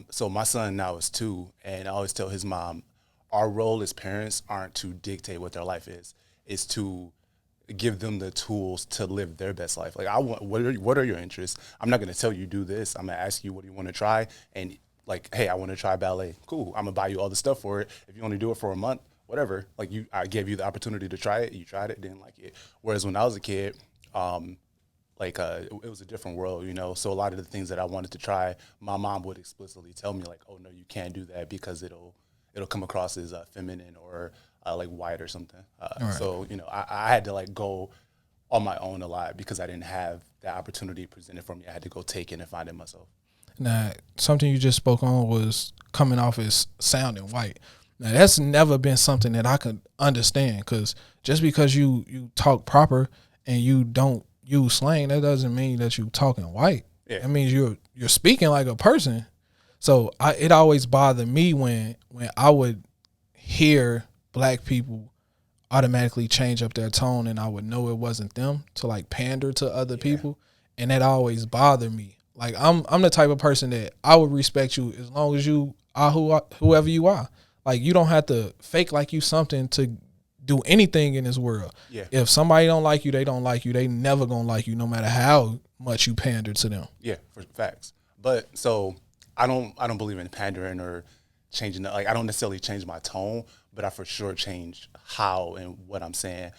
So my son now is 2, and I always tell his mom, our role as parents aren't to dictate what their life is. It's to give them the tools to live their best life. Like I want, what are your interests? I'm not going to tell you do this. I'm going to ask you what do you want to try, and like, hey, I want to try ballet. Cool. I'm gonna buy you all the stuff for it. If you only do it for a month, whatever. Like I gave you the opportunity to try it. You tried it, didn't like it. Whereas when I was a kid, it was a different world, you know. So a lot of the things that I wanted to try, my mom would explicitly tell me like, "Oh no, you can't do that because it'll come across as feminine or like white or something." Right. So you know, I had to like go on my own a lot because I didn't have that opportunity presented for me. I had to go take it and find it myself. Now, something you just spoke on was coming off as sounding white. Now, that's never been something that I could understand, because just because you talk proper and you don't use slang, that doesn't mean that you talking white. Yeah. That means you're speaking like a person. So it always bothered me when I would hear black people automatically change up their tone, and I would know it wasn't them, to like pander to other people, and that always bothered me. Like I'm the type of person that I would respect you as long as you are whoever you are. Like you don't have to fake like you something to do anything in this world. Yeah. If somebody don't like you, they don't like you. They never gonna like you, no matter how much you pander to them. Yeah, for facts. But so I don't believe in pandering or changing. Like I don't necessarily change my tone, but I for sure change how and what I'm saying.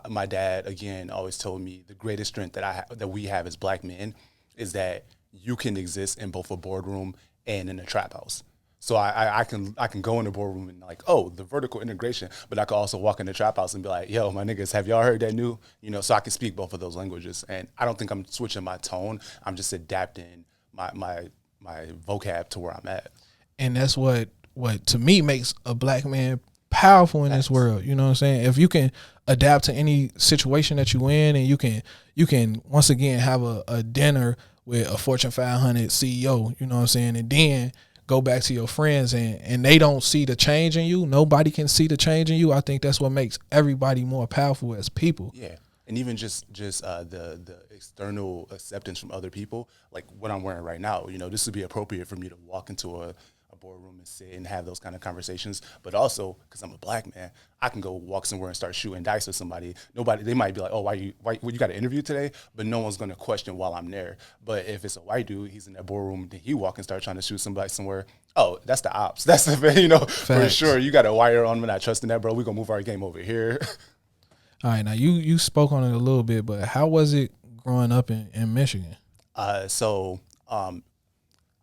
My dad again always told me the greatest strength that we have as black men is that you can exist in both a boardroom and in a trap house. So I can go in the boardroom and like, oh, the vertical integration, but I could also walk in the trap house and be like, yo, my niggas, have y'all heard that new? You know, so I can speak both of those languages. And I don't think I'm switching my tone. I'm just adapting my vocab to where I'm at. And that's what to me makes a black man powerful in this world. You know what I'm saying? If you can adapt to any situation that you in, and you can once again have a dinner with a Fortune 500 CEO, you know what I'm saying, and then go back to your friends and they don't see the change in you. Nobody can see the change in you. I think that's what makes everybody more powerful as people. Yeah. And even just the external acceptance from other people, like what I'm wearing right now, you know, this would be appropriate for me to walk into a boardroom and sit and have those kind of conversations. But also, because I'm a black man, I can go walk somewhere and start shooting dice with somebody. They might be like, oh, why you got an interview today? But no one's going to question while I'm there. But if it's a white dude, he's in that boardroom, then he walk and start trying to shoot somebody somewhere. Oh, that's the ops. That's the, you know, Facts. For sure. You got a wire on. We're not trusting that, bro. We're going to move our game over here. All right. Now, you spoke on it a little bit, but how was it growing up in Michigan?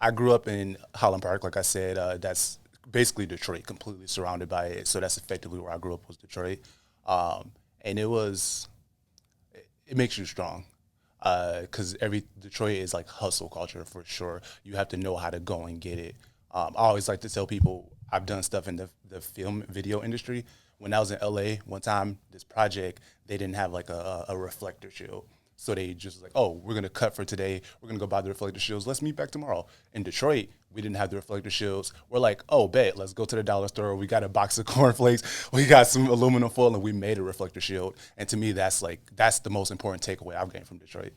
I grew up in Highland Park, like I said. That's basically Detroit, completely surrounded by it. So that's effectively where I grew up, was Detroit. And it makes you strong, because Detroit is like hustle culture for sure. You have to know how to go and get it. I always like to tell people I've done stuff in the film video industry. When I was in LA one time, this project, they didn't have like a reflector shield. So they just like, oh, we're going to cut for today. We're going to go buy the reflector shields. Let's meet back tomorrow. In Detroit, we didn't have the reflector shields. We're like, oh, bet, let's go to the dollar store. We got a box of cornflakes. We got some aluminum foil, and we made a reflector shield. And to me, that's the most important takeaway I've gained from Detroit.